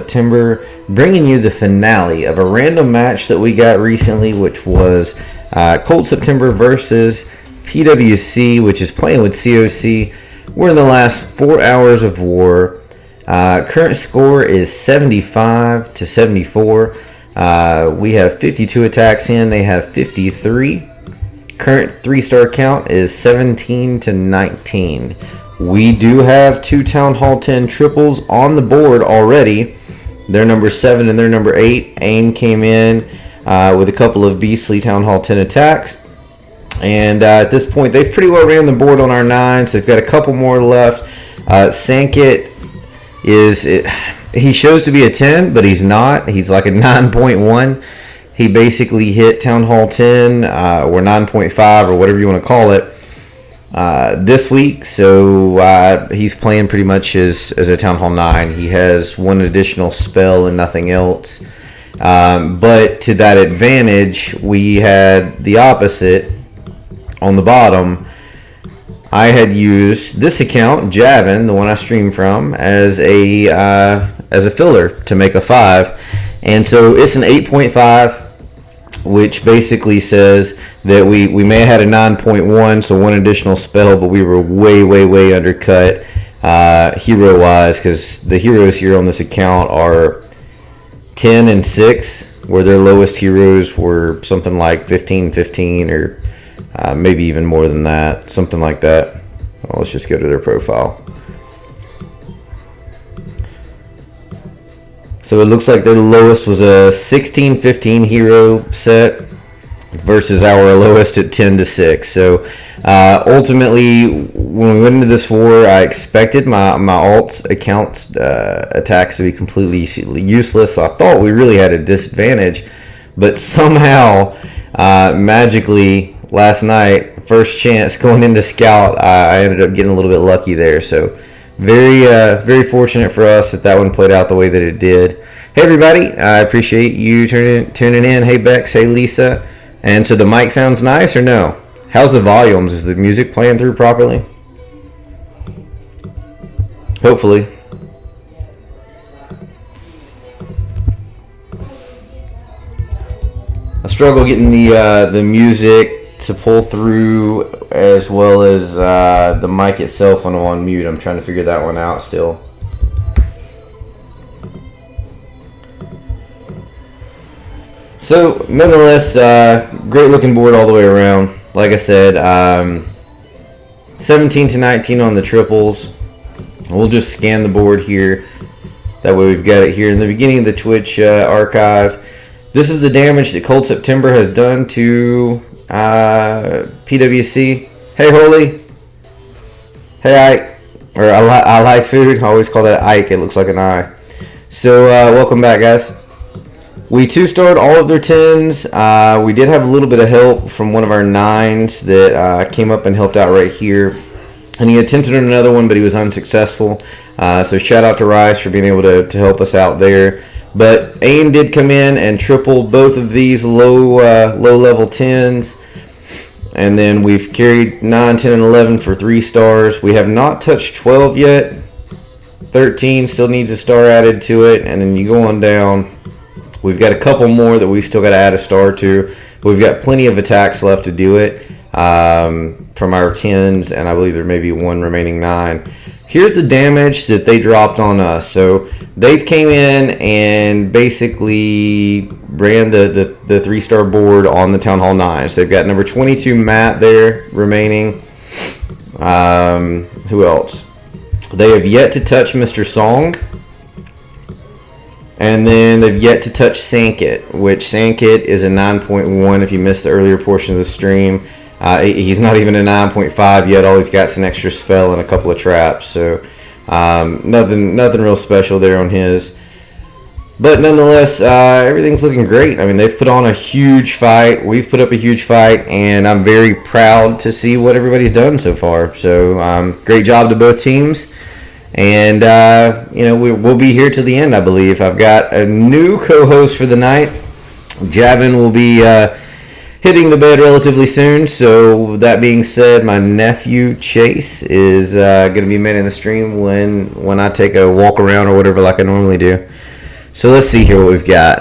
September, bringing you the finale of a random match that we got recently, which was CoC September versus PWC, which is playing with CoC. We're in the last 4 hours of war. Current score is 75-74. We have 52 attacks in. They have 53. Current 3-star count is 17-19. We do have 2 Town Hall 10 triples on the board already. They're number 7 and they're number 8. AIM came in with a couple of beastly Town Hall 10 attacks. And at this point, they've pretty well ran the board on our 9s. They've got a couple more left. Sankit he shows to be a 10, but he's not. He's like a 9.1. He basically hit Town Hall 10 or 9.5 or whatever you want to call it this week. So he's playing pretty much as a Town Hall 9. He has one additional spell and nothing else. But to that advantage, we had the opposite on the bottom. I had used this account, Javin, the one I stream from, as a filler to make a 5. And so it's an 8.5. Which basically says that we may have had a 9.1, so one additional spell, but we were way undercut hero-wise, because the heroes here on this account are 10 and 6, where their lowest heroes were something like 15, or maybe even more than that, something like that. Well, let's just go to their profile. So it looks like their lowest was a 16-15 hero set versus our lowest at 10-6. So ultimately, when we went into this war, I expected my alt's accounts attacks to be completely useless. So I thought we really had a disadvantage. But somehow, magically, last night, first chance going into Scout, I ended up getting a little bit lucky there. So very fortunate for us that one played out the way that it did. Hey everybody, I appreciate you tuning in. Hey Bex, hey Lisa. And so the mic sounds nice or no? How's the volumes? Is the music playing through properly? Hopefully. I struggle getting the music to pull through, as well as the mic itself when I'm on mute. I'm trying to figure that one out still. So nonetheless, great looking board all the way around. Like I said, 17-19 on the triples. We'll just scan the board here. That way we've got it here in the beginning of the Twitch archive. This is the damage that CoC September has done to PWC. Hey Holy. Hey Ike. Or I like food. I always call that Ike. It looks like an eye. So welcome back, guys. We 2-starred all of their 10s. We did have a little bit of help from one of our 9s that came up and helped out right here. And he attempted another one, but he was unsuccessful. So shout out to Rice for being able to help us out there. But AIM did come in and triple both of these low level 10s. And then we've carried 9, 10, and 11 for 3 stars. We have not touched 12 yet. 13 still needs a star added to it. And then you go on down. We've got a couple more that we still got to add a star to. We've got plenty of attacks left to do it from our 10s. And I believe there may be one remaining 9. Here's the damage that they dropped on us. So they came in and basically ran the 3-star board on the Town Hall 9s. They've got number 22 Matt there remaining. Who else? They have yet to touch Mr. Song. And then they've yet to touch Sankit, which Sankit is a 9.1 if you missed the earlier portion of the stream. He's not even a 9.5 yet. All he's got is an extra spell and a couple of traps. So nothing real special there on his. But nonetheless, everything's looking great. I mean, they've put on a huge fight. We've put up a huge fight, and I'm very proud to see what everybody's done so far. So great job to both teams. And, we'll be here till the end, I believe. I've got a new co-host for the night. Javin will be hitting the bed relatively soon. So that being said, my nephew Chase is going to be manning the stream when I take a walk around or whatever like I normally do. So let's see here what we've got.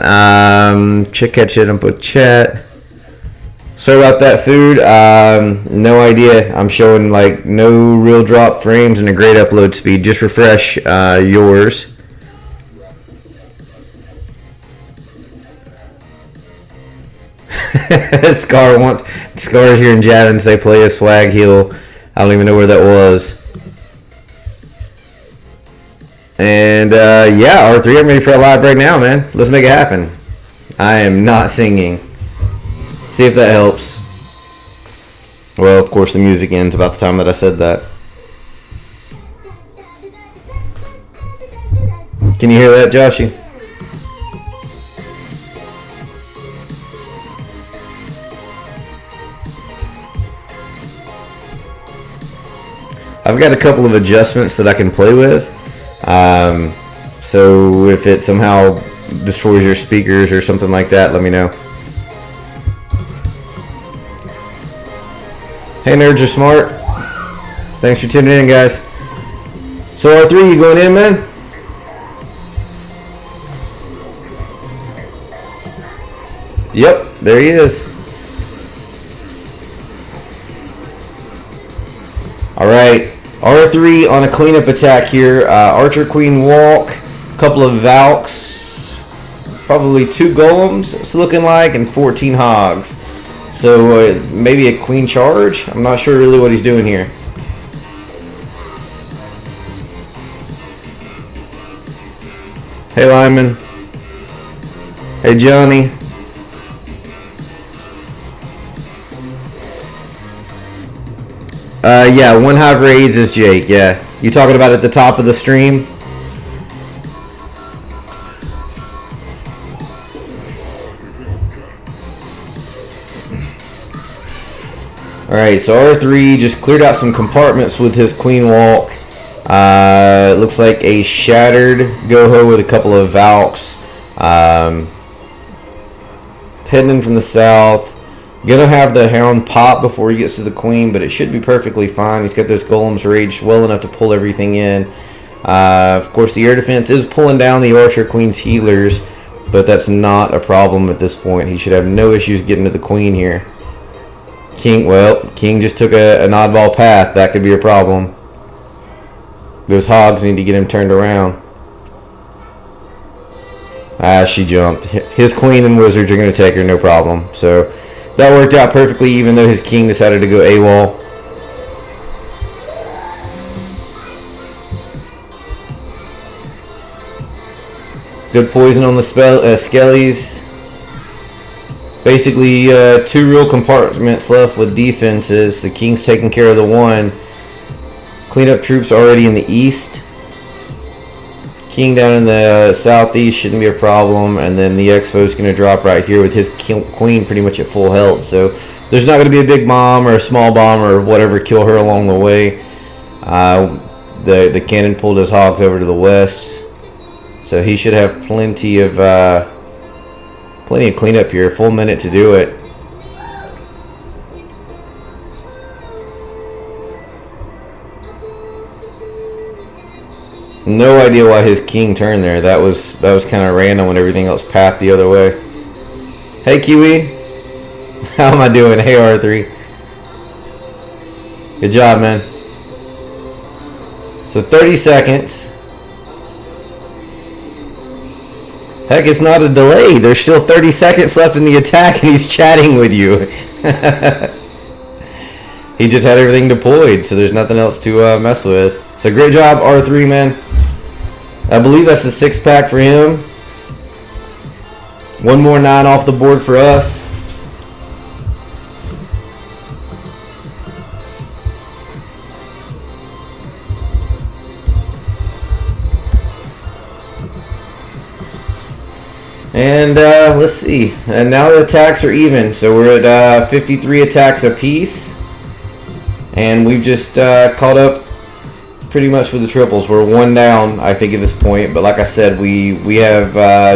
Catch it up with chat. Sorry about that, food. No idea. I'm showing like no real drop frames and a great upload speed. Just refresh yours. Scar's here in Javin say play a swag heel. I don't even know where that was. And yeah, R3, I'm ready for a live right now, man. Let's make it happen. I am not singing. See if that helps. Well, of course, the music ends about the time that I said that. Can you hear that, Joshy? I've got a couple of adjustments that I can play with. So if it somehow destroys your speakers or something like that, let me know. Hey, nerds are smart. Thanks for tuning in, guys. So R3, you going in, man? Yep, there he is. All right, R3 on a cleanup attack here. Archer Queen walk, a couple of Valks, probably 2 golems, it's looking like, and 14 hogs. So maybe a queen charge? I'm not sure really what he's doing here. Hey Lyman. Hey Johnny. Yeah, 1 hive raids is Jake, yeah. You talking about at the top of the stream? Alright, so R3 just cleared out some compartments with his queen walk. It looks like a shattered Goho with a couple of Valks. Heading in from the south. Gonna have the hound pop before he gets to the queen, but it should be perfectly fine. He's got those golems raged well enough to pull everything in. Of course, the air defense is pulling down the Archer Queen's healers, but that's not a problem at this point. He should have no issues getting to the queen here. King just took an oddball path. That could be a problem. Those hogs need to get him turned around. She jumped. His queen and wizards are going to take her, no problem. So that worked out perfectly, even though his king decided to go AWOL. Good poison on the skellies. Basically, 2 real compartments left with defenses. The king's taking care of the one. Cleanup troops already in the east. King down in the southeast shouldn't be a problem. And then the Expo's going to drop right here with his queen pretty much at full health. So there's not going to be a big bomb or a small bomb or whatever kill her along the way. The cannon pulled his hogs over to the west. So he should have plenty of cleanup here. Full minute to do it. No idea why his king turned there. That was kind of random when everything else packed the other way. Hey Kiwi, how am I doing? Hey R3, good job, man. So 30 seconds. Heck, it's not a delay. There's still 30 seconds left in the attack, and he's chatting with you. He just had everything deployed, so there's nothing else to mess with. So great job, R3, man. I believe that's a 6-pack for him. 1 more 9 off the board for us. And let's see. And now the attacks are even. So we're at 53 attacks apiece. And we've just caught up pretty much with the triples. We're 1 down, I think, at this point. But like I said, we have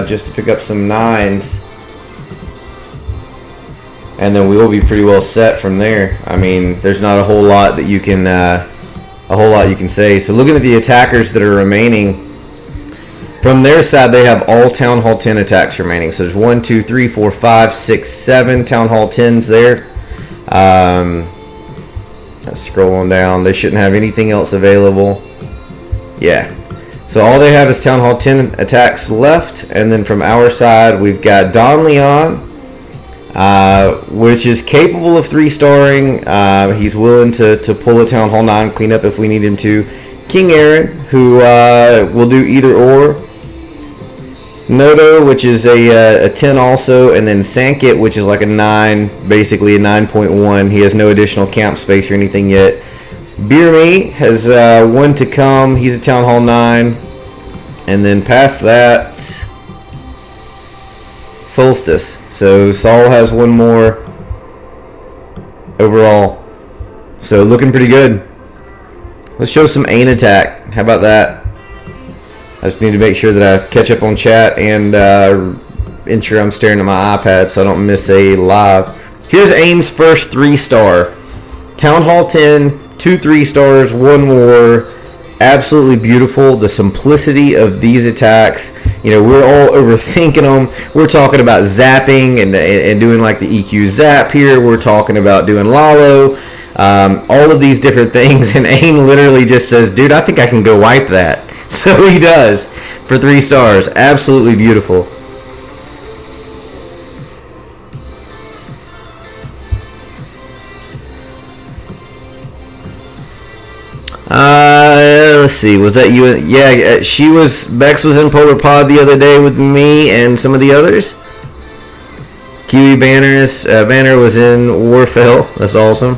just to pick up some 9s. And then we will be pretty well set from there. I mean, there's not a whole lot that you can say. So looking at the attackers that are remaining, From their side, they have all Town Hall 10 attacks remaining. So there's 1, 2, 3, 4, 5, 6, 7 Town Hall 10s there. Let's scroll on down. They shouldn't have anything else available. Yeah. So all they have is Town Hall 10 attacks left. And then from our side, we've got Don Leon, which is capable of 3-starring. He's willing to pull a Town Hall 9 cleanup if we need him to. King Aaron, who will do either or. Noto, which is a 10 also, and then Sankit, which is like a 9, basically a 9.1. He has no additional camp space or anything yet. Beer Me has 1 to come. He's a Town Hall 9. And then past that, Solstice. So Saul has 1 more overall. So looking pretty good. Let's show some Ain attack. How about that? I just need to make sure that I catch up on chat and ensure I'm staring at my iPad so I don't miss a live. Here's Ain's first 3-star. Town Hall 10, 2 3-stars, 1 war. Absolutely beautiful. The simplicity of these attacks. You know, we're all overthinking them. We're talking about zapping and doing like the EQ zap here. We're talking about doing Lalo. All of these different things. And Ain literally just says, dude, I think I can go wipe that. So he does for 3 stars. Absolutely beautiful. Let's see. Was that you? Yeah, she was. Bex was in Polar Pod the other day with me and some of the others. Kiwi Banner was in Warfell. That's awesome.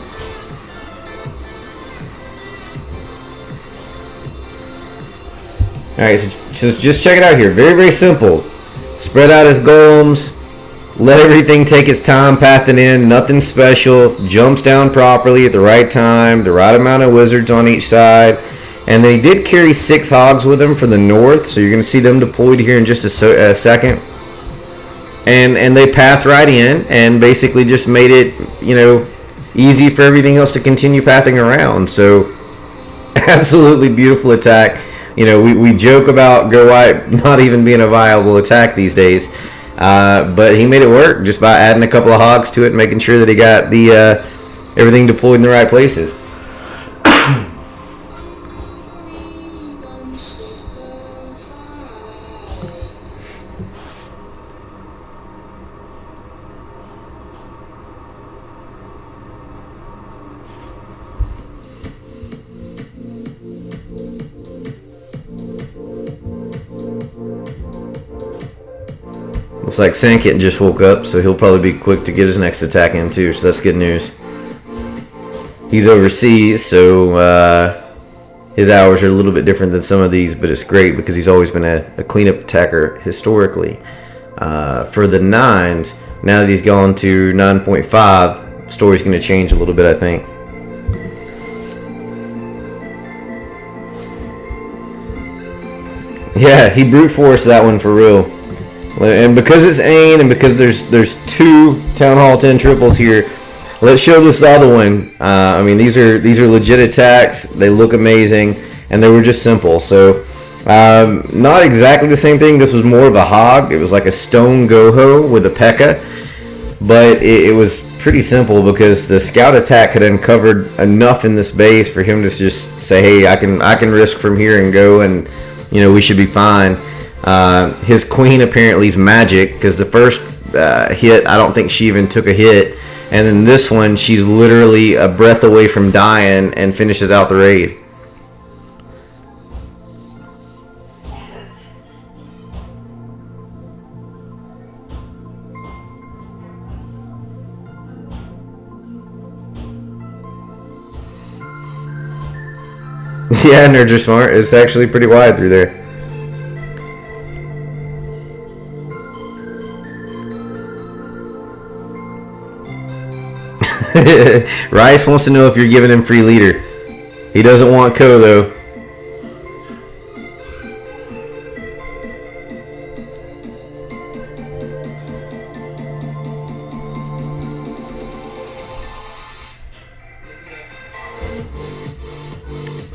Alright, so just check it out here. Very, very simple. Spread out his golems. Let everything take its time pathing in. Nothing special. Jumps down properly at the right time. The right amount of wizards on each side. And they did carry 6 hogs with them from the north. So you're going to see them deployed here in just a second. And they path right in. And basically just made it, you know, easy for everything else to continue pathing around. So absolutely beautiful attack. You know, we joke about Go Wipe not even being a viable attack these days. But he made it work just by adding a couple of hogs to it and making sure that he got the everything deployed in the right places. Looks like Sankit just woke up, so he'll probably be quick to get his next attack in too, so that's good news. He's overseas, so his hours are a little bit different than some of these, but it's great because he's always been a cleanup attacker historically. For the 9s, now that he's gone to 9.5, story's going to change a little bit, I think. Yeah, he brute forced that one for real. And because it's Ain and because there's 2 Town Hall 10 triples here, let's show this other one. I mean, these are legit attacks. They look amazing, and they were just simple. So, not exactly the same thing. This was more of a hog. It was like a stone goho with a P.E.K.K.A. But it was pretty simple because the scout attack had uncovered enough in this base for him to just say, hey, I can risk from here and go, and you know, we should be fine. His queen apparently is magic because the first hit, I don't think she even took a hit, and then this one, she's literally a breath away from dying and finishes out the raid. Yeah, nerds are smart. It's actually pretty wide through there. Rice wants to know if you're giving him free leader. He doesn't want Co though.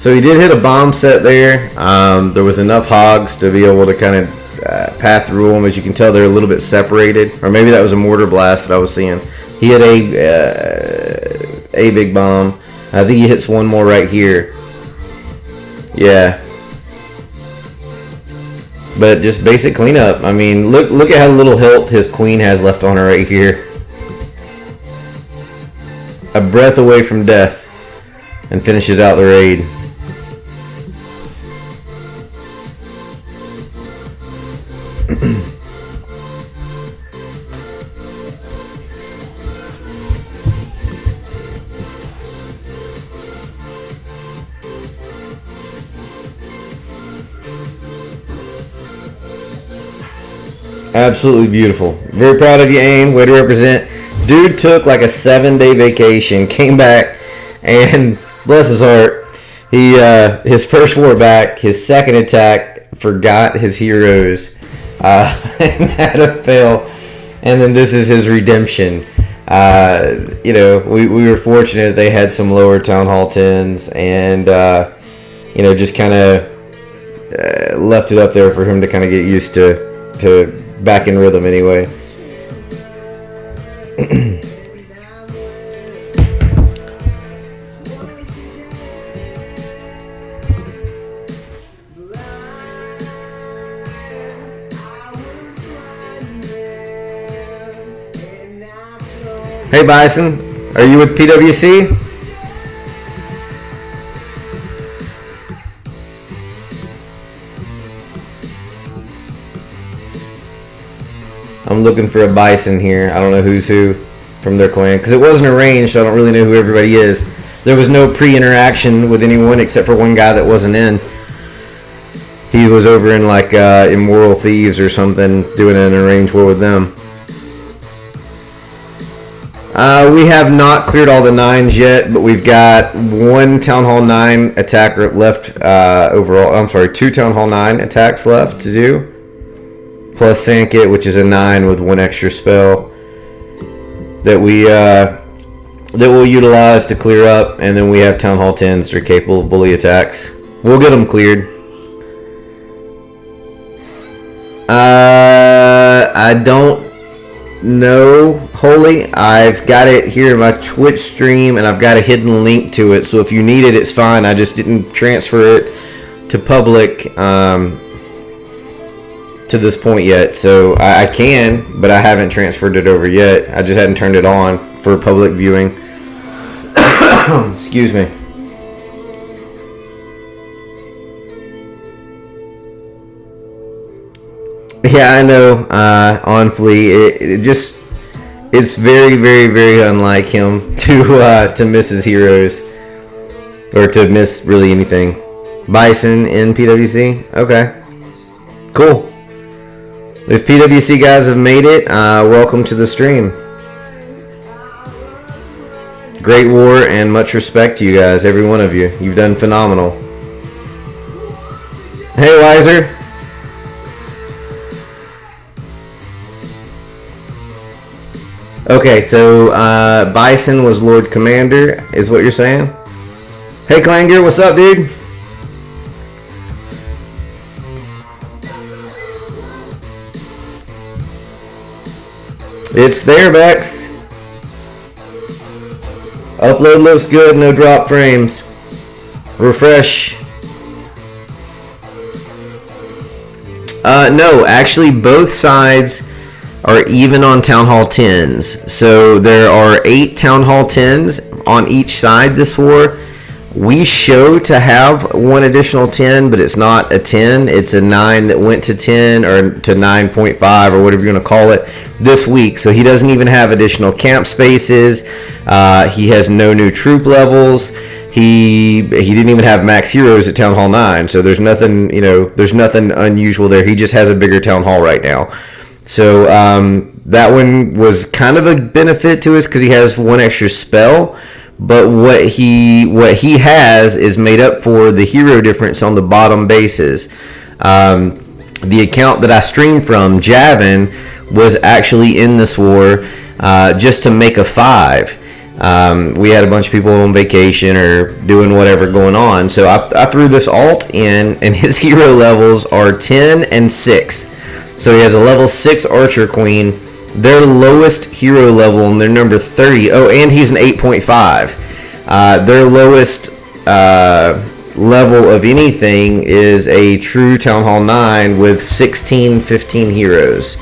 So he did hit a bomb set there. There was enough hogs to be able to kind of path through them. As you can tell, they're a little bit separated. Or maybe that was a mortar blast that I was seeing. He hit a big bomb. I think he hits one more right here. Yeah. But just basic cleanup. I mean, look at how little health his queen has left on her right here. A breath away from death. And finishes out the raid. Absolutely beautiful. Very proud of you, AIM. Way to represent. Dude took like a 7-day vacation, came back, and bless his heart, he his first war back, his second attack, forgot his heroes, and had to fail. And then this is his redemption. You know, we were fortunate they had some lower Town Hall 10s, and you know, just kind of left it up there for him to kind of get used to back in rhythm anyway. Hey Bison, are you with PWC? I'm looking for a Bison here. I don't know who's who from their clan, because it wasn't arranged, so I don't really know who everybody is. There was no pre-interaction with anyone except for one guy that wasn't in. He was over in like Immoral Thieves or something, doing an arranged war with them. We have not cleared all the 9s yet, but we've got one Town Hall 9 attacker left overall. I'm sorry, 2 Town Hall 9 attacks left to do. Plus Sankit, which is a 9 with 1 extra spell that we'll utilize to clear up, and then we have Town Hall 10s that are capable of bully attacks. We'll get them cleared. I don't know, Holy. I've got it here in my Twitch stream, and I've got a hidden link to it, so if you need it, it's fine. I just didn't transfer it to public to this point yet, so I can, but I haven't transferred it over yet. I just hadn't turned it on for public viewing. Excuse me. Yeah, I know. On Flea, it's very, very, very unlike him to miss his heroes, or to miss really anything. Bison in PWC. Okay, cool. If PWC guys have made it, welcome to the stream. Great war and much respect to you guys, every one of you. You've done phenomenal. Hey, Wiser. Okay, so Bison was Lord Commander, is what you're saying? Hey, Klanger, what's up, dude? It's there, Bex. Upload looks good, no drop frames. Refresh. No, actually both sides are even on Town Hall 10s. So there are 8 Town Hall 10s on each side this war. We show to have 1 additional 10, but it's not a 10. It's a 9 that went to 10 or to 9.5 or whatever you want to call it this week. So he doesn't even have additional camp spaces. He has no new troop levels. He didn't even have max heroes at Town Hall 9. So there's nothing, there's nothing unusual there. He just has a bigger Town Hall right now. So that one was kind of a benefit to us because he has 1 extra spell. But what he has is made up for the hero difference on the bottom bases. The account that I streamed from, Javin, was actually in this war just to make a 5. We had a bunch of people on vacation or doing whatever going on. So I threw this alt in, and his hero levels are 10 and 6. So he has a level 6 Archer Queen. Their lowest hero level, and they're number 30. Oh, and he's an 8.5. Their lowest level of anything is a true Town Hall 9 with 15 heroes.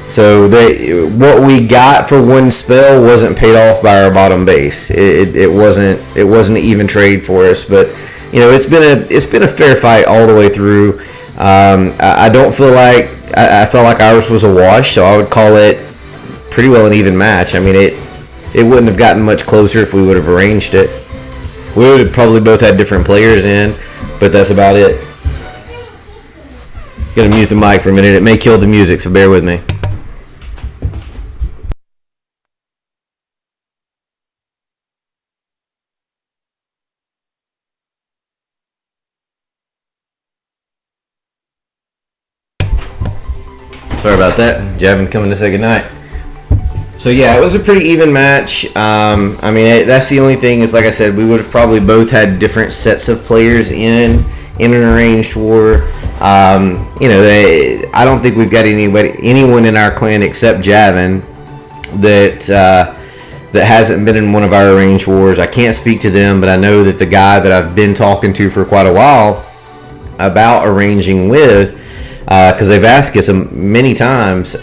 So what we got for one spell wasn't paid off by our bottom base. It wasn't an even trade for us, but it's been a fair fight all the way through. I don't feel like I felt like ours was a wash, so I would call it pretty well an even match. I mean, it wouldn't have gotten much closer if we would have arranged it. We would have probably both had different players in, but that's about it. Gonna mute the mic for a minute. It may kill the music, so bear with me. Sorry about that. Javin coming to say goodnight. So yeah, it was a pretty even match. I mean, that's the only thing is, like I said, we would have probably both had different sets of players in an arranged war. I don't think we've got anyone in our clan except Javin that hasn't been in one of our arranged wars. I can't speak to them, but I know that the guy that I've been talking to for quite a while about arranging with, because they've asked us many times.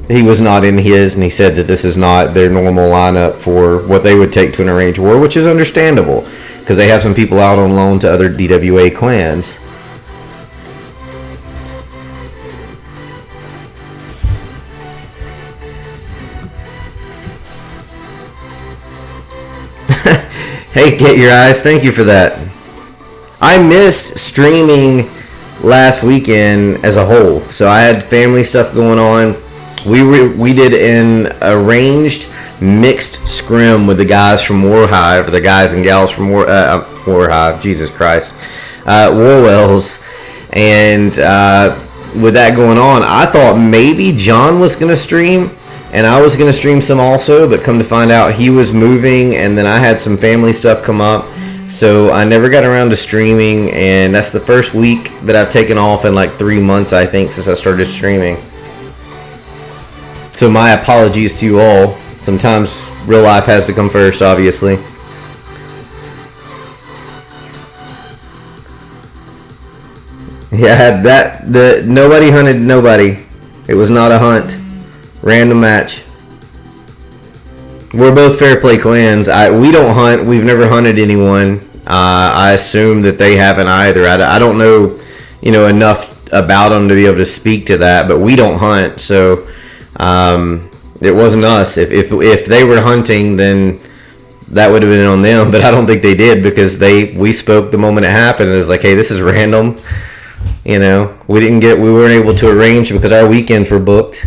He was not in his, and he said that this is not their normal lineup for what they would take to an arranged war, which is understandable because they have some people out on loan to other DWA clans. Hey, Get Your Eyes, thank you for that. I missed streaming last weekend as a whole, so I had family stuff going on. We did an arranged mixed scrim with the guys from Warhive, or the guys and gals from Warhive, Jesus Christ, Warwells, and with that going on, I thought maybe John was going to stream, and I was going to stream some also, but come to find out he was moving, and then I had some family stuff come up, so I never got around to streaming, and that's the first week that I've taken off in like 3 months, I think, since I started streaming. So my apologies to you all. Sometimes real life has to come first, obviously. Yeah, nobody hunted nobody. It was not a hunt. Random match. We're both fair play clans. We don't hunt. We've never hunted anyone. I assume that they haven't either. I don't know, enough about them to be able to speak to that. But we don't hunt, so it wasn't us. If they were hunting, then that would have been on them. But I don't think they did because we spoke the moment it happened. It was like, hey, this is random. We weren't able to arrange because our weekends were booked.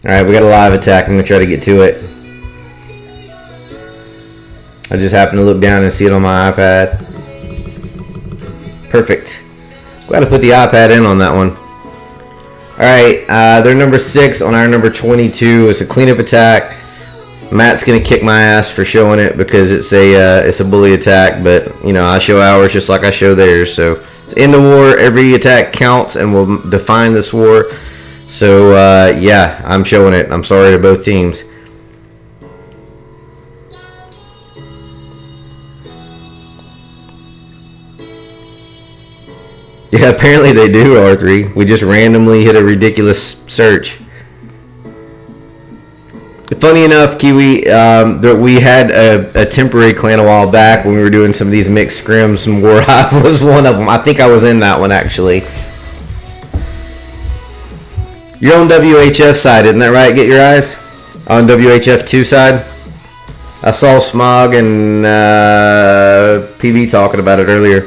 All right, we got a live attack. I'm gonna try to get to it. I just happened to look down and see it on my iPad. Perfect. Got to put the iPad in on that one. Alright, they're number 6 on our number 22. It's a cleanup attack. Matt's going to kick my ass for showing it because it's a bully attack, but I show ours just like I show theirs. So it's end of war. Every attack counts and will define this war. So yeah, I'm showing it. I'm sorry to both teams. Yeah, apparently they do, R3. We just randomly hit a ridiculous search. Funny enough, Kiwi, that we had a temporary clan a while back when we were doing some of these mixed scrims, and Warhive was one of them. I think I was in that one, actually. You're on WHF side, isn't that right? Get Your Eyes? On WHF 2 side? I saw Smog and PV talking about it earlier.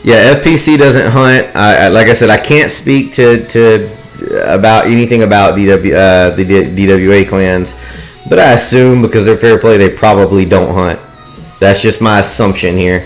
Yeah, FPC doesn't hunt. Like I said, I can't speak to about anything about the DWA clans, but I assume because they're fair play, they probably don't hunt. That's just my assumption here.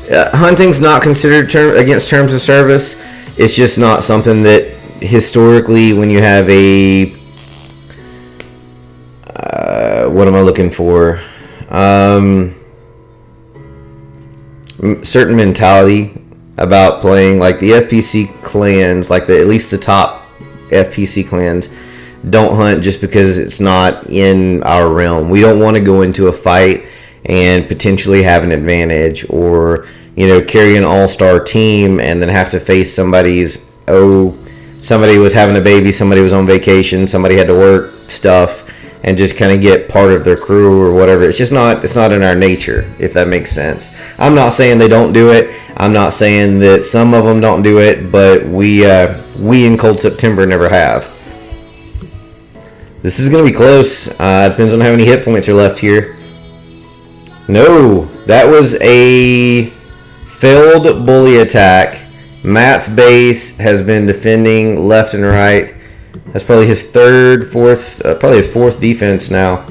Hunting's not considered against terms of service. It's just not something that historically, when you have a what am I looking for? Certain mentality about playing, like the FPC clans, like at least the top FPC clans, don't hunt just because it's not in our realm. We don't want to go into a fight and potentially have an advantage, or carry an all-star team and then have to face somebody was having a baby, somebody was on vacation, somebody had to work stuff, and just kind of get part of their crew or whatever. It's not in our nature, if that makes sense. I'm not saying they don't do it. I'm not saying that some of them don't do it, but we in Cold September never have. This is going to be close. Depends on how many hit points are left here. No, that was a failed bully attack. Matt's base has been defending left and right. That's probably his probably his fourth defense now.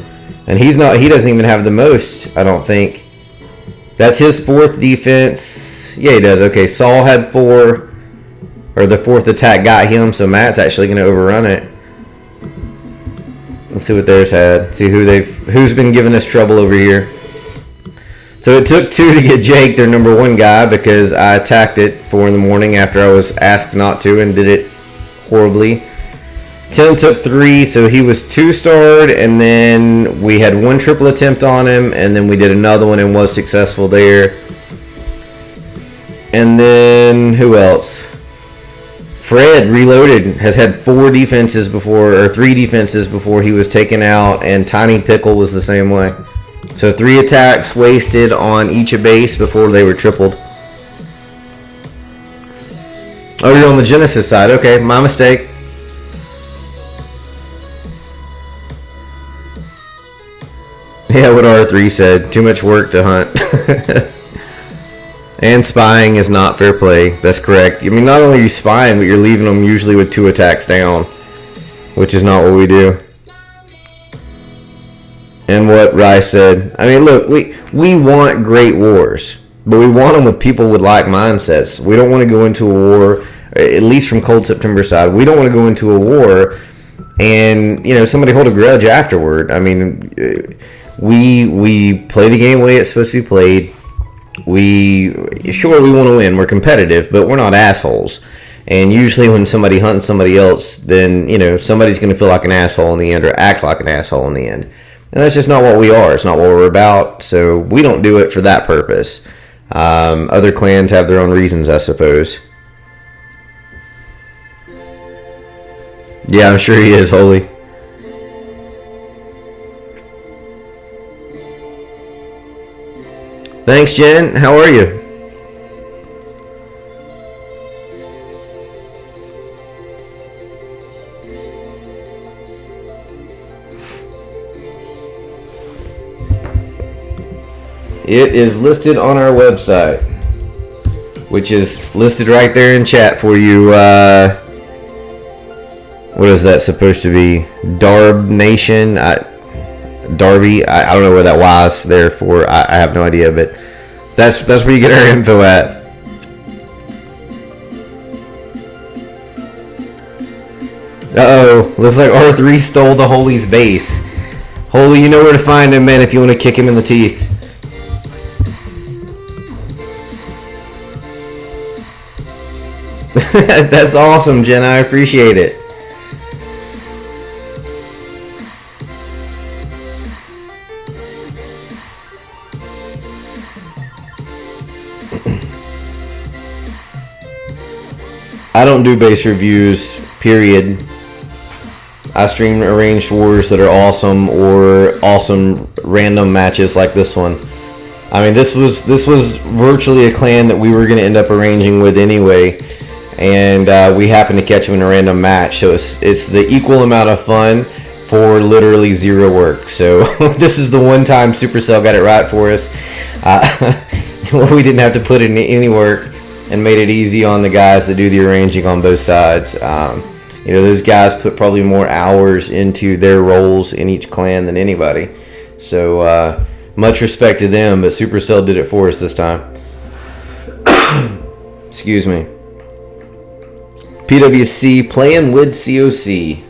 And he doesn't even have the most, I don't think. That's his fourth defense. Yeah, he does. Okay, Saul had 4, or the fourth attack got him, so Matt's actually going to overrun it. Let's see what theirs had. See who's been giving us trouble over here. So it took 2 to get Jake, their number 1 guy, because I attacked it 4 in the morning after I was asked not to and did it horribly. Tim took 3, so he was 2-starred, and then we had 1 triple attempt on him, and then we did another one and was successful there. And then who else? Fred reloaded, has had 3 defenses before he was taken out, and Tiny Pickle was the same way. So 3 attacks wasted on each a base before they were tripled. Oh, you're on the Genesis side. Okay, my mistake. Yeah, what R3 said. Too much work to hunt. And spying is not fair play. That's correct. I mean, not only are you spying, but you're leaving them usually with 2 attacks down, which is not what we do. And what Rice said. I mean, look, we want great wars, but we want them with people with like mindsets. We don't want to go into a war, at least from Cold September side. We don't want to go into a war and somebody hold a grudge afterward. I mean, we play the game the way it's supposed to be played. We want to win. We're competitive, but we're not assholes. And usually when somebody hunts somebody else, then somebody's going to feel like an asshole in the end or act like an asshole in the end. And that's just not what we are. It's not what we're about. So we don't do it for that purpose. Other clans have their own reasons, I suppose. Yeah, I'm sure he is, Holy. Thanks, Jen. How are you? It is listed on our website, which is listed right there in chat for you. What is that supposed to be? Darb Nation? Darby? I don't know where that Y is there for. I have no idea, but that's where you get our info at. Uh-oh. Looks like R3 stole the Holy's base. Holy, you know where to find him, man, if you want to kick him in the teeth. That's awesome, Jen. I appreciate it. I don't do base reviews, period. I stream arranged wars that are awesome or awesome random matches like this one. I mean, this was virtually a clan that we were going to end up arranging with anyway. And we happened to catch him in a random match, so it's the equal amount of fun for literally 0 work. So this is the one time Supercell got it right for us. We didn't have to put in any work and made it easy on the guys that do the arranging on both sides. Those guys put probably more hours into their roles in each clan than anybody. So much respect to them, but Supercell did it for us this time. Excuse me. PWC Playin with CoC.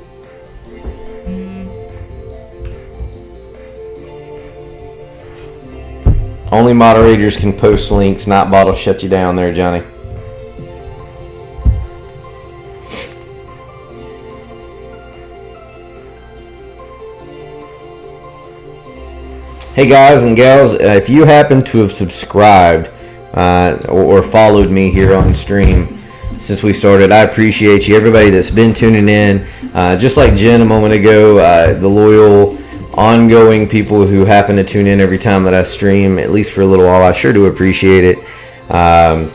Only moderators can post links. Not bot will shut you down there, Johnny. Hey guys and gals, if you happen to have subscribed or followed me here on stream since we started, I appreciate you. Everybody that's been tuning in, just like Jen a moment ago, the loyal, ongoing people who happen to tune in every time that I stream, at least for a little while, I sure do appreciate it.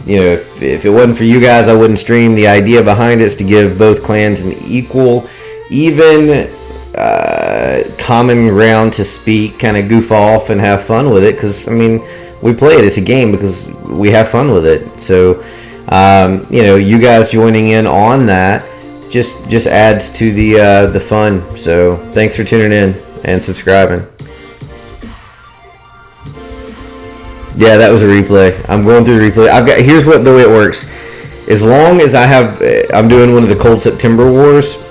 You know, if it wasn't for you guys, I wouldn't stream. The idea behind it is to give both clans an equal, even common ground to speak, kind of goof off and have fun with it, because I mean, we play it, it's a game because we have fun with it. So you know, you guys joining in on that just adds to the fun. So thanks for tuning in and subscribing. Yeah, that was a replay. I'm going through the replay. Here's what the way it works. As long as I'm doing one of the Cold September Wars,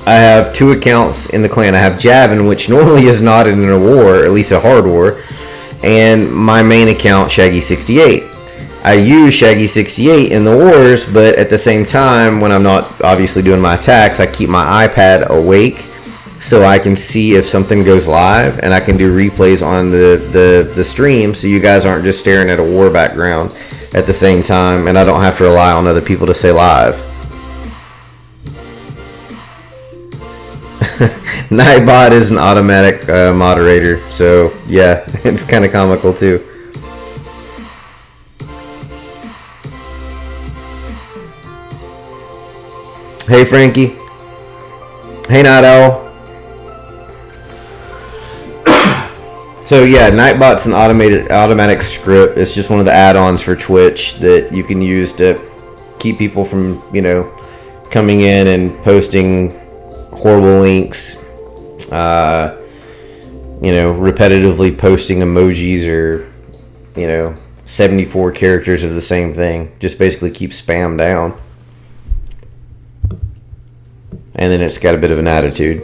I have 2 accounts in the clan. I have Javin, which normally is not in a war, or at least a hard war, and my main account, Shaggy68. I use Shaggy68 in the wars, but at the same time, when I'm not obviously doing my attacks, I keep my iPad awake so I can see if something goes live, and I can do replays on the stream, so you guys aren't just staring at a war background at the same time, and I don't have to rely on other people to say live. Nightbot is an automatic moderator, so yeah, it's kind of comical too. Hey Frankie. Hey Night Owl. So yeah, Nightbot's an automatic script. It's just one of the add-ons for Twitch that you can use to keep people from, you know, coming in and posting horrible links, you know, repetitively posting emojis or, you know, 74 characters of the same thing. Just basically keep spam down. And then it's got a bit of an attitude.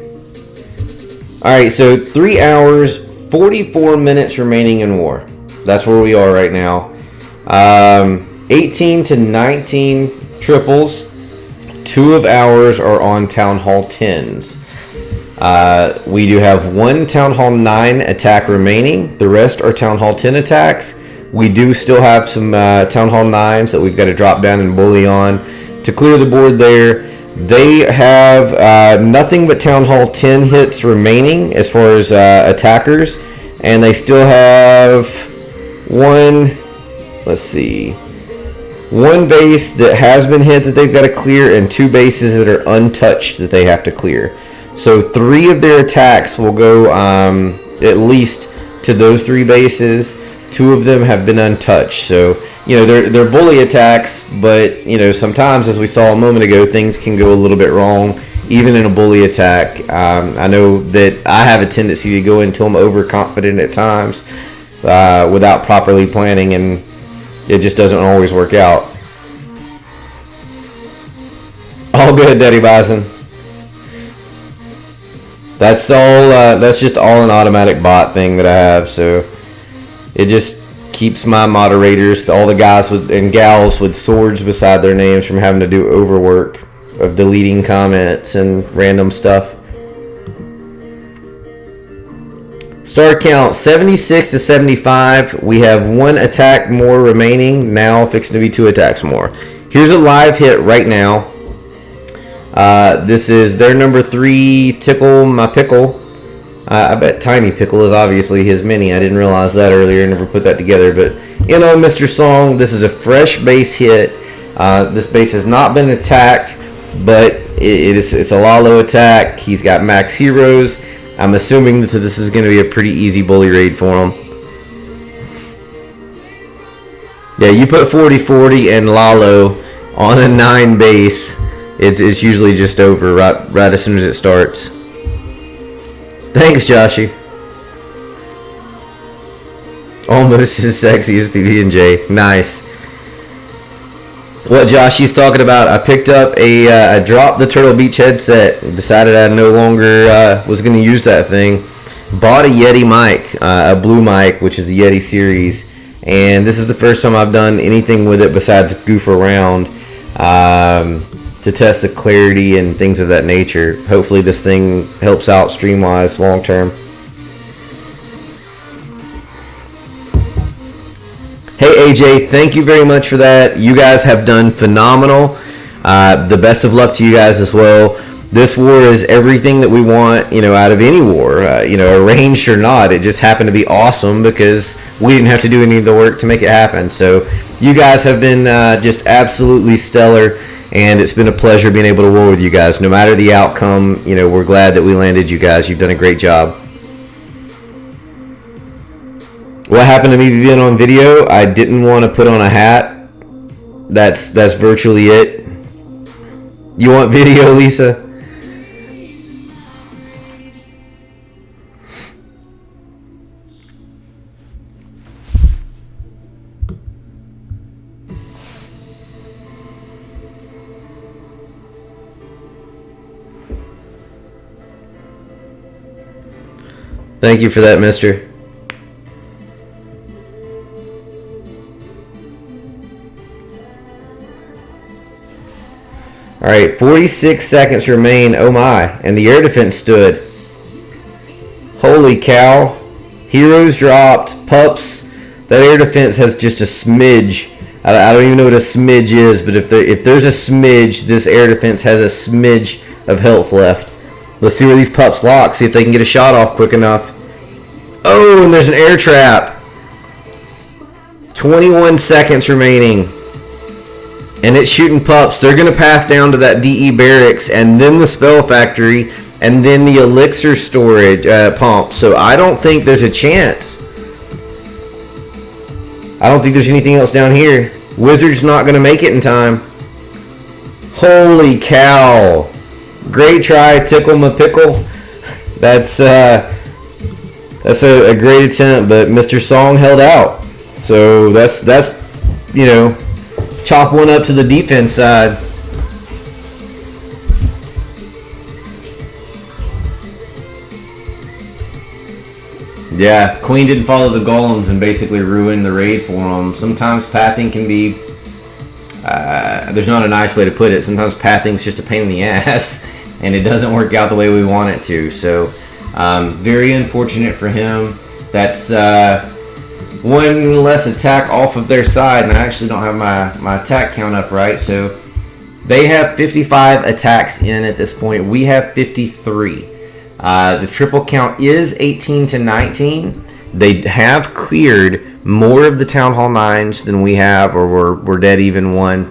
Alright, so 3 hours, 44 minutes remaining in war. That's where we are right now. 18 to 19 triples. 2 of ours are on Town Hall 10s. We do have 1 Town Hall 9 attack remaining. The rest are Town Hall 10 attacks. We do still have some Town Hall 9s that we've got to drop down and bully on to clear the board there. They have nothing but Town Hall 10 hits remaining as far as attackers. And they still have 1, let's see, 1 base that has been hit that they've got to clear, and 2 bases that are untouched that they have to clear. So 3 of their attacks will go at least to those 3 bases. 2 of them have been untouched. So, you know, they're bully attacks, but, you know, sometimes, as we saw a moment ago, things can go a little bit wrong, even in a bully attack. I know that I have a tendency to go into them overconfident at times without properly planning, and it just doesn't always work out. All good, Daddy Bison. That's all. That's just all an automatic bot thing that I have. So it just keeps my moderators, all the guys and gals with swords beside their names, from having to do overwork of deleting comments and random stuff. Star count 76 to 75. We have 1 attack more remaining. Now fixing to be 2 attacks more. Here's a live hit right now. This is their number 3, Tickle My Pickle. I bet Tiny Pickle is obviously his mini. I didn't realize that earlier. Never put that together. But, you know, Mr. Song, this is a fresh base hit. This base has not been attacked, but it's a Lalo attack. He's got max heroes. I'm assuming that this is going to be a pretty easy bully raid for him. Yeah, you put 40-40 and Lalo on a 9 base, it's usually just over right as soon as it starts. Thanks, Joshy. Almost as sexy as PB&J. Nice. What Josh he's talking about, I picked up I dropped the Turtle Beach headset, decided I no longer was going to use that thing. Bought a Yeti mic, a blue mic, which is the Yeti series, and this is the first time I've done anything with it besides goof around to test the clarity and things of that nature. Hopefully this thing helps out stream-wise long term. Hey AJ, thank you very much for that. You guys have done phenomenal. The best of luck to you guys as well. This war is everything that we want, out of any war, arranged or not. It just happened to be awesome because we didn't have to do any of the work to make it happen. So you guys have been just absolutely stellar, and it's been a pleasure being able to war with you guys. No matter the outcome, we're glad that we landed you guys. You've done a great job. What happened to me being on video? I didn't want to put on a hat. That's virtually it. You want video, Lisa? Thank you for that, mister. All right, 46 seconds remain. Oh my, and the air defense stood. Holy cow. Heroes dropped. Pups. That air defense has just a smidge. I don't even know what a smidge is, but if there's a smidge, this air defense has a smidge of health left. Let's see where these pups lock, see if they can get a shot off quick enough. Oh, and there's an air trap. 21 seconds remaining. And it's shooting pups. They're going to path down to that DE barracks and then the spell factory and then the elixir storage pump. So I don't think there's a chance. I don't think there's anything else down here. Wizard's not going to make it in time. Holy cow. Great try, Tickle My Pickle. That's a great attempt, but Mr. Song held out. So that's chalk one up to the defense side. Yeah, Queen didn't follow the golems and basically ruined the raid for them. Sometimes pathing can be, there's not a nice way to put it. Sometimes pathing's just a pain in the ass and it doesn't work out the way we want it to. So very unfortunate for him. That's one less attack off of their side, and I actually don't have my attack count up right. So they have 55 attacks in at this point. We have 53. The triple count is 18 to 19. They have cleared more of the Town Hall 9s than we have, or we're dead even one.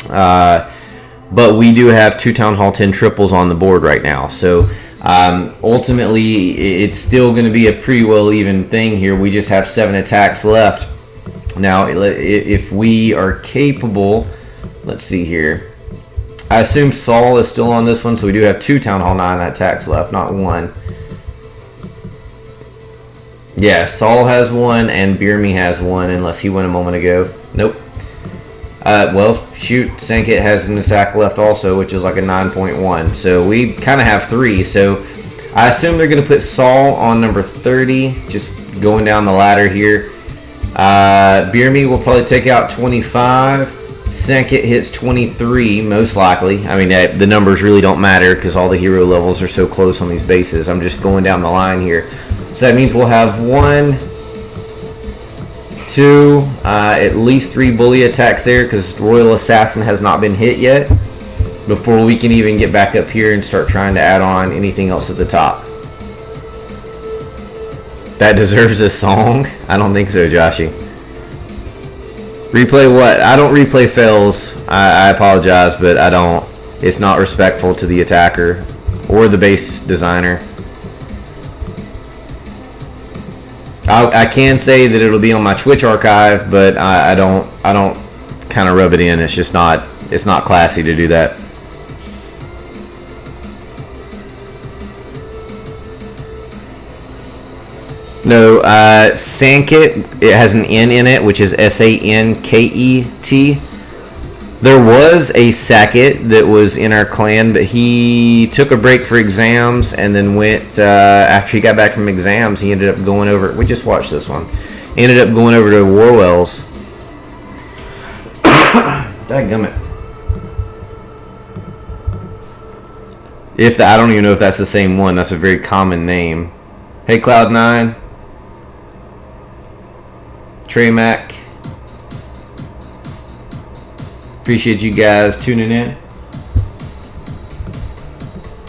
But we do have 2 Town Hall 10 triples on the board right now. So ultimately, it's still going to be a pretty well even thing here. We just have 7 attacks left. Now, if we are capable, let's see here. I assume Saul is still on this one, so we do have 2 Town Hall 9 attacks left, not 1. Yeah, Saul has 1 and Beer Me has 1, unless he went a moment ago. Nope. Well, shoot, Sankit has an attack left also, which is like a 9.1. So we kind of have 3. So I assume they're going to put Saul on number 30, just going down the ladder here. Beer Me will probably take out 25. Sankit hits 23, most likely. I mean, the numbers really don't matter because all the hero levels are so close on these bases. I'm just going down the line here. So that means we'll have 1, 2, at least 3 bully attacks there because Royal Assassin has not been hit yet before we can even get back up here and start trying to add on anything else at the top. That deserves a song? I don't think so, Joshy. Replay what? I don't replay fails. I apologize, but I don't. It's not respectful to the attacker or the base designer. I can say that it'll be on my Twitch archive, but I don't kind of rub it in. It's just not. It's not classy to do that. No, Sankit, it has an N in it, which is Sanket. There was a Sackett that was in our clan, but he took a break for exams and then went, after he got back from exams, he ended up going over, we just watched this one, he ended up going over to Warwell's. Dadgummit. I don't even know if that's the same one. That's a very common name. Hey, Cloud9. Trey Mac. Appreciate you guys tuning in.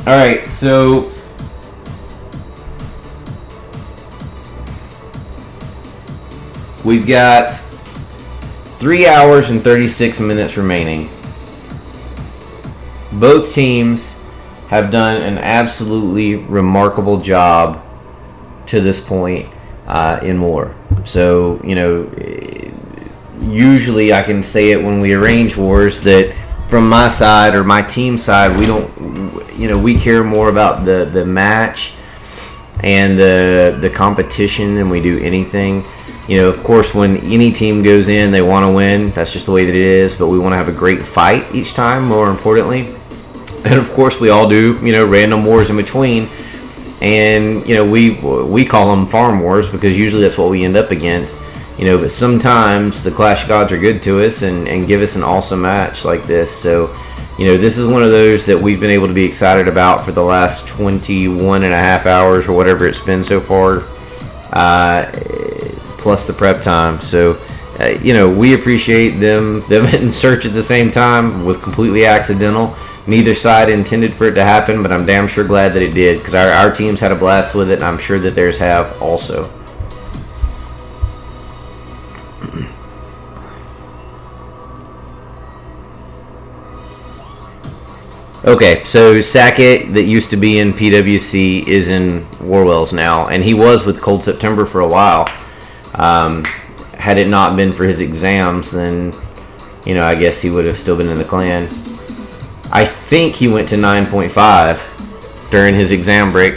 Alright, so we've got 3 hours and 36 minutes remaining. Both teams have done an absolutely remarkable job to this point in war. So, usually I can say it when we arrange wars that from my side or my team side, we care more about the match and the competition than we do anything. Of course, when any team goes in, they want to win. That's just the way that it is. But we want to have a great fight each time, more importantly. And of course, we all do, random wars in between. And, we call them farm wars because usually that's what we end up against. But sometimes the Clash of Gods are good to us and give us an awesome match like this. So, this is one of those that we've been able to be excited about for the last 21 and a half hours or whatever it's been so far, plus the prep time. So, we appreciate them hitting search at the same time was completely accidental. Neither side intended for it to happen, but I'm damn sure glad that it did because our teams had a blast with it, and I'm sure that theirs have also. Okay, so Sackett, that used to be in PWC, is in Warwell's now, and he was with Cold September for a while. Had it not been for his exams, then, I guess he would have still been in the clan. I think he went to 9.5 during his exam break.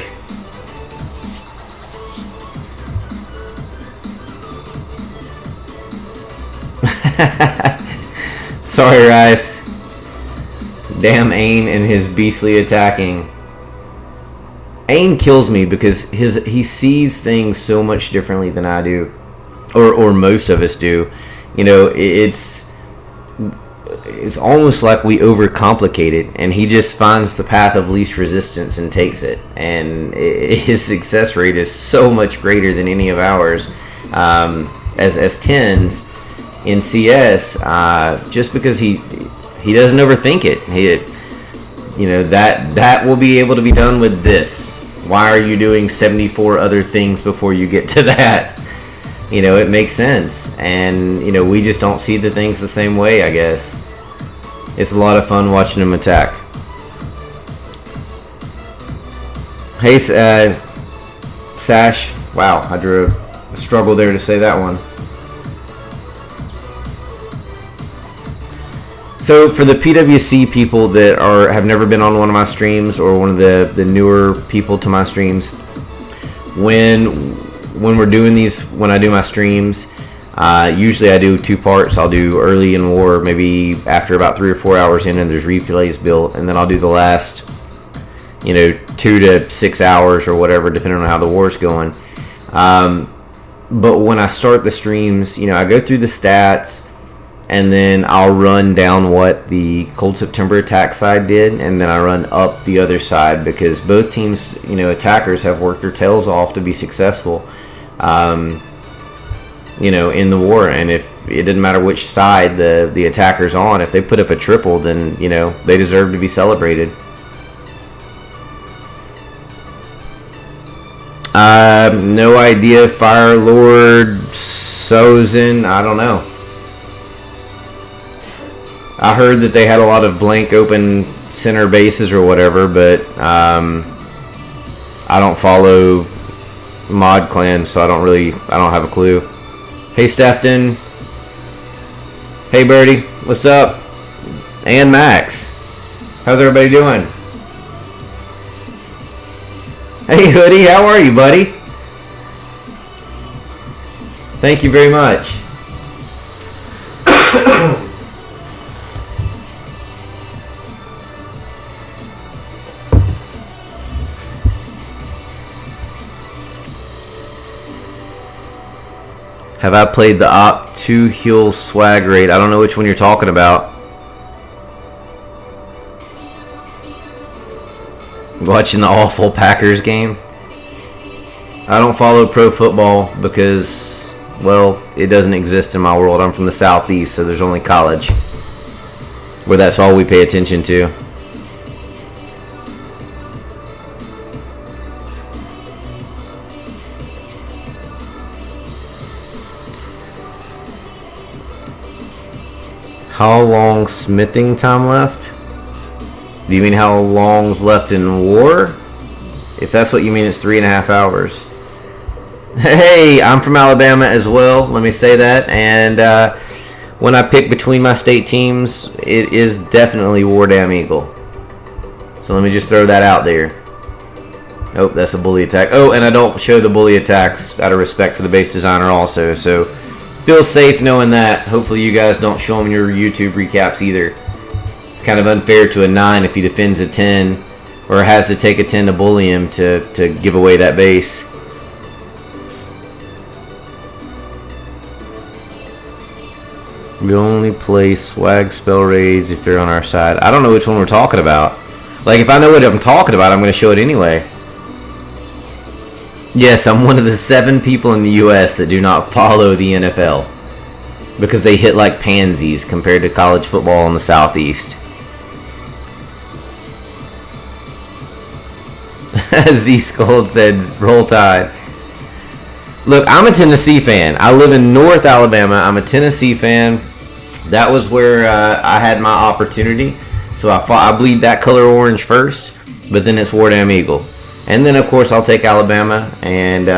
Sorry, Rice. Damn Ain and his beastly attacking. Ain kills me because he sees things so much differently than I do, or most of us do. It's almost like we overcomplicate it, and he just finds the path of least resistance and takes it. And his success rate is so much greater than any of ours as 10s in CS, just because he doesn't overthink it. That will be able to be done with this. Why are you doing 74 other things before you get to that? It makes sense. And, we just don't see the things the same way, I guess. It's a lot of fun watching him attack. Hey, Sash. Wow, I drew a struggle there to say that one. So for the PWC people that have never been on one of my streams, or one of the newer people to my streams, when we're doing these, when I do my streams, usually I do 2 parts. I'll do early in war, maybe after about 3 or 4 hours in, and there's replays built, and then I'll do the last 2 to 6 hours or whatever, depending on how the war's going. But when I start the streams, I go through the stats, and then I'll run down what the Cold September attack side did, and then I run up the other side, because both teams, attackers have worked their tails off to be successful, in the war. And if it didn't matter which side the attacker's on, if they put up a triple, then, they deserve to be celebrated. No idea. Fire Lord Sozin, I don't know. I heard that they had a lot of blank open center bases or whatever, but I don't follow mod clans, so I don't have a clue. Hey, Stefton. Hey, Birdie. What's up? And Max. How's everybody doing? Hey, Hoodie. How are you, buddy? Thank you very much. Have I played the Op 2 Heel Swag Raid? I don't know which one you're talking about. Watching the awful Packers game. I don't follow pro football because, well, it doesn't exist in my world. I'm from the Southeast, so there's only college, where that's all we pay attention to. How long smithing time left? Do you mean how long's left in war? If that's what you mean, it's 3.5 hours. Hey, I'm from Alabama as well. Let me say that. And when I pick between my state teams, it is definitely War Damn Eagle. So let me just throw that out there. Oh, that's a bully attack. Oh, and I don't show the bully attacks out of respect for the base designer also. So feel safe knowing that. Hopefully you guys don't show them your YouTube recaps either. It's kind of unfair to a 9 if he defends a 10 or has to take a 10 to bully him to give away that base. We only play swag spell raids if they're on our side. I don't know which one we're talking about. Like, if I know what I'm talking about, I'm going to show it anyway. Yes, I'm one of the 7 people in the U.S. that do not follow the NFL because they hit like pansies compared to college football in the Southeast. Z-Scold said, roll tide. Look, I'm a Tennessee fan. I live in North Alabama. I'm a Tennessee fan. That was where I had my opportunity. So I bleed that color orange first, but then it's War Damn Eagle. And then, of course, I'll take Alabama, and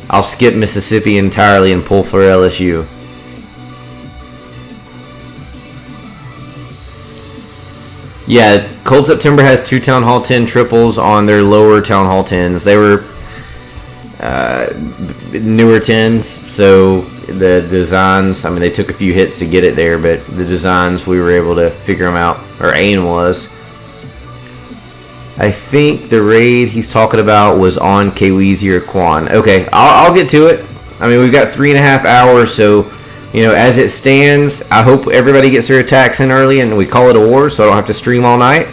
I'll skip Mississippi entirely and pull for LSU. Yeah, Cold September has 2 Town Hall 10 triples on their lower Town Hall 10s. They were newer 10s, so the designs, I mean, they took a few hits to get it there, but the designs, we were able to figure them out, or Ain was. I think the raid he's talking about was on Kweezy or Quan. Okay, I'll get to it. I mean, we've got 3.5 hours, so, you know, as it stands, I hope everybody gets their attacks in early and we call it a war so I don't have to stream all night,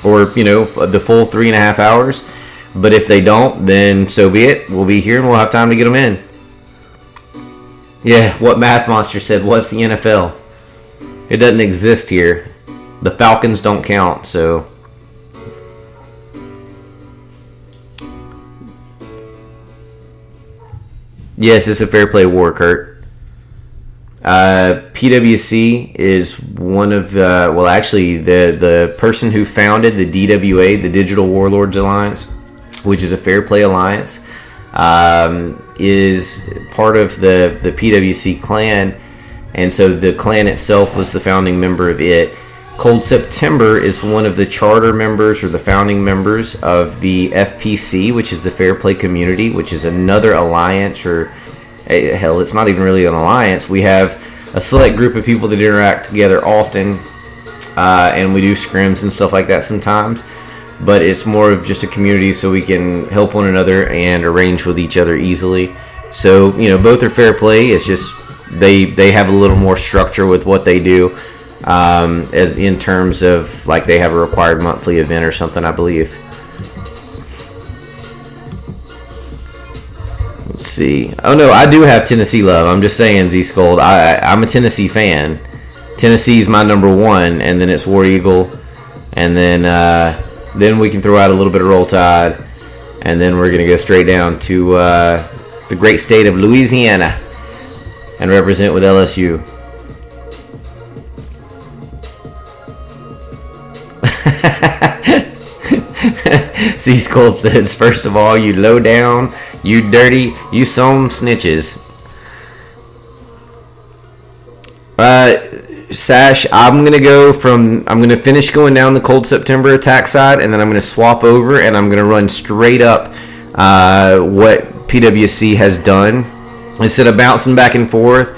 or, you know, the full 3.5 hours. But if they don't, then so be it. We'll be here and we'll have time to get them in. Yeah, what Math Monster said, what's the NFL? It doesn't exist here. The Falcons don't count, so. Yes, it's a fair play war, Kurt. PWC is one of the, well, actually, the person who founded the DWA, the Digital Warlords Alliance, which is a fair play alliance, is part of the PWC clan, and so the clan itself was the founding member of it. Cold September is one of the charter members or the founding members of the FPC, which is the Fair Play Community, which is another alliance, or hell, it's not even really an alliance. We have a select group of people that interact together often, and we do scrims and stuff like that sometimes. But it's more of just a community so we can help one another and arrange with each other easily. So, you know, both are fair play. It's just they have a little more structure with what they do, as in terms of, like, they have a required monthly event or something, I believe. Let's see. Oh, no, I do have Tennessee love. I'm just saying, Z-Scold. I'm a Tennessee fan. Tennessee's my number 1, and then it's War Eagle, and then we can throw out a little bit of Roll Tide, and then we're going to go straight down to the great state of Louisiana and represent with LSU. C-Skull says, first of all, you low down, you dirty, you some snitches. Sash, I'm going to finish going down the Cold September attack side, and then I'm going to swap over, and I'm going to run straight up what PWC has done. Instead of bouncing back and forth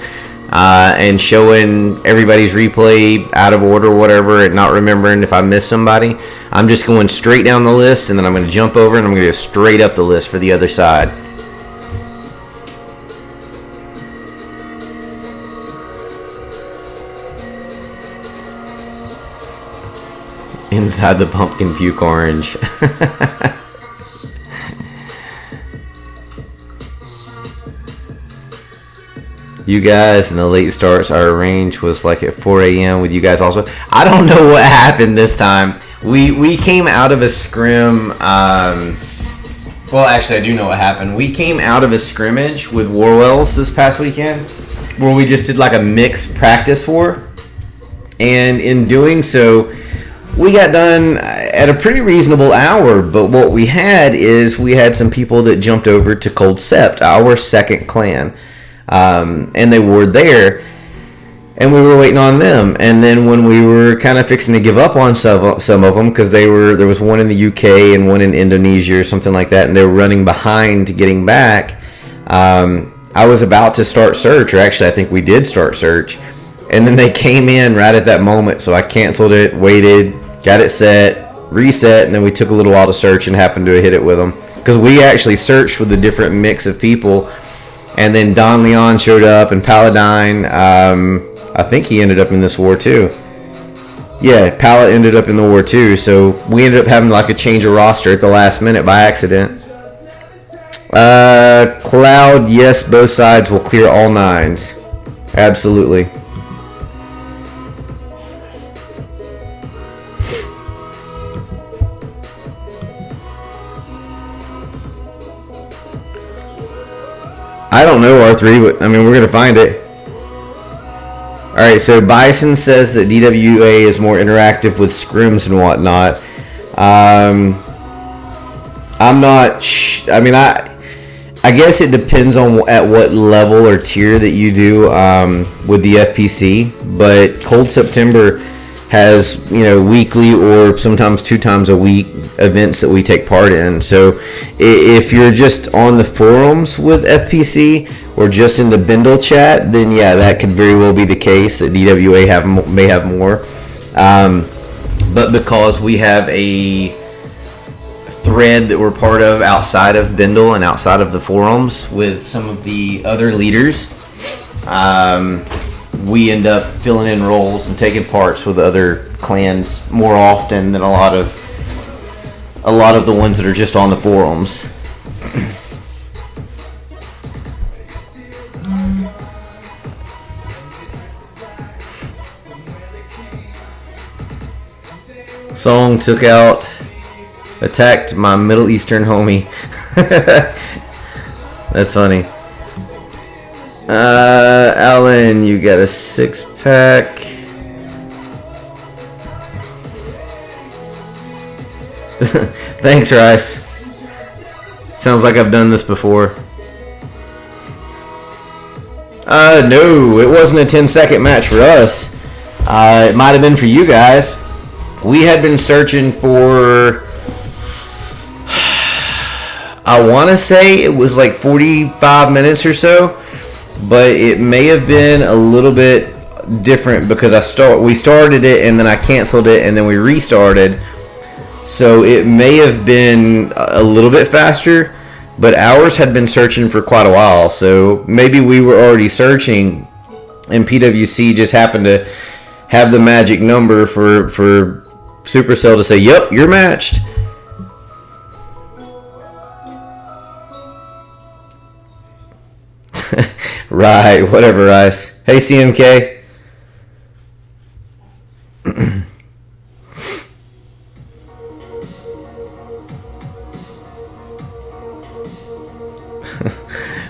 and showing everybody's replay out of order or whatever, and not remembering if I missed somebody, I'm just going straight down the list, and then I'm going to jump over, and I'm going to go straight up the list for the other side. inside the pumpkin puke orange. You guys and the late starts, our range was like at 4 a.m. with you guys also. I don't know what happened this time. We came out of a scrim. Well, actually, I do know what happened. We came out of a scrimmage with Warwells this past weekend where we just did like a mixed practice war. And in doing so, we got done at a pretty reasonable hour. But what we had is we had some people that jumped over to Cold Sept, our second clan. And they were there, and we were waiting on them. And then when we were kind of fixing to give up on some of them, because there was one in the UK and one in Indonesia or something like that, and they were running behind getting back, I was about to start search, or actually I think we did start search, and then they came in right at that moment, so I canceled it, waited, got it set, reset, and then we took a little while to search and happened to hit it with them, because we actually searched with a different mix of people. And then Don Leon showed up, and Paladine, I think he ended up in this war too. Yeah, Pala ended up in the war too, so we ended up having like a change of roster at the last minute by accident. Cloud, yes, both sides will clear all nines. Absolutely. I don't know, R3, but I mean, we're going to find it. Alright, so Bison says that DWA is more interactive with scrims and whatnot. I'm not... I mean, I guess it depends on at what level or tier that you do with the FPC, but Cold September has, you know, weekly or sometimes 2 times a week events that we take part in. So if you're just on the forums with FPC or just in the Bindle chat, then yeah, that could very well be the case that DWA may have more. But because we have a thread that we're part of outside of Bindle and outside of the forums with some of the other leaders, we end up filling in roles and taking parts with other clans more often than a lot of the ones that are just on the forums. Song took out, attacked my Middle Eastern homie. That's funny. Alan, you got a 6-pack. Thanks, Rice. Sounds like I've done this before. No, it wasn't a 10-second match for us. It might have been for you guys. We had been searching for... I want to say it was like 45 minutes or so. But it may have been a little bit different because we started it and then I canceled it and then we restarted. So it may have been a little bit faster, but ours had been searching for quite a while. So maybe we were already searching and PWC just happened to have the magic number for Supercell to say, "Yep, you're matched." Right, whatever, Rice. Hey, CMK.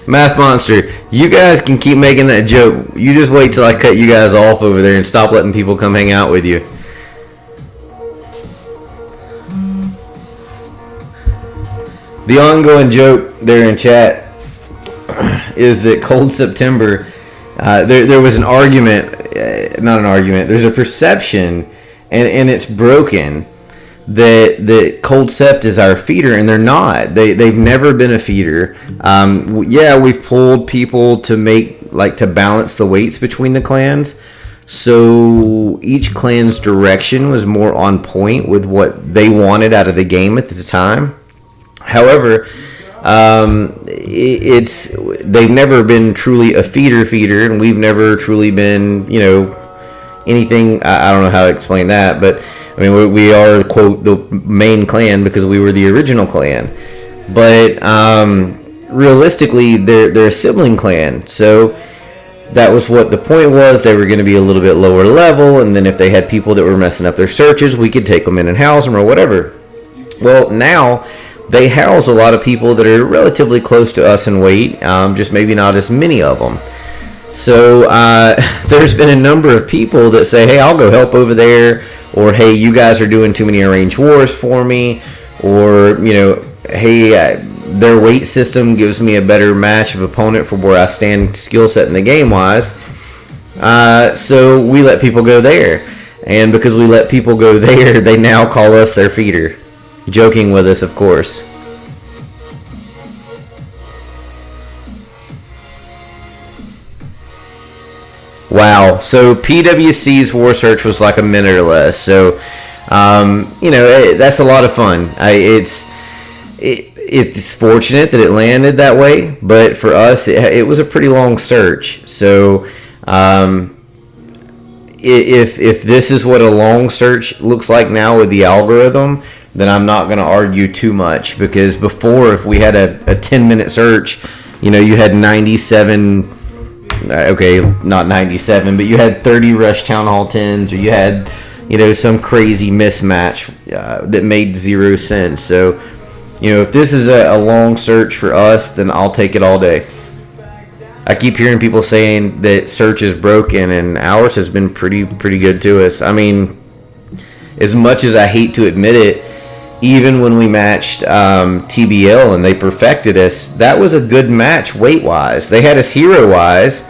Math Monster, you guys can keep making that joke. You just wait till I cut you guys off over there and stop letting people come hang out with you. The ongoing joke there in chat is that Cold September, there was an argument, not an argument, there's a perception, and it's broken, that Cold Sept is our feeder, and they're not. They've never been a feeder. Yeah, we've pulled people to balance the weights between the clans, so each clan's direction was more on point with what they wanted out of the game at the time. However, they've never been truly a feeder, and we've never truly been, anything. I don't know how to explain that, but I mean, we are, quote, the main clan because we were the original clan. But realistically, they're a sibling clan. So that was what the point was. They were going to be a little bit lower level, and then if they had people that were messing up their searches, we could take them in and house them or whatever. Well, now they house a lot of people that are relatively close to us in weight, just maybe not as many of them. So there's been a number of people that say, hey, I'll go help over there, or hey, you guys are doing too many arranged wars for me, or, you know, hey, their weight system gives me a better match of opponent for where I stand skill set in the game wise. So we let people go there. And because we let people go there, they now call us their feeder. Joking with us, of course. Wow. So PWC's War Search was like a minute or less. So, you know, that's a lot of fun. It's fortunate that it landed that way, but for us, it was a pretty long search. So, if this is what a long search looks like now with the algorithm, then I'm not going to argue too much, because before, if we had a 10-minute search, you know, you had 97, okay, not 97, but you had 30 rush Town Hall 10s, or you had, you know, some crazy mismatch that made zero sense. So, you know, if this is a long search for us, then I'll take it all day. I keep hearing people saying that search is broken, and ours has been pretty good to us. I mean, as much as I hate to admit it, even when we matched TBL and they perfected us, that was a good match weight-wise. They had us hero-wise,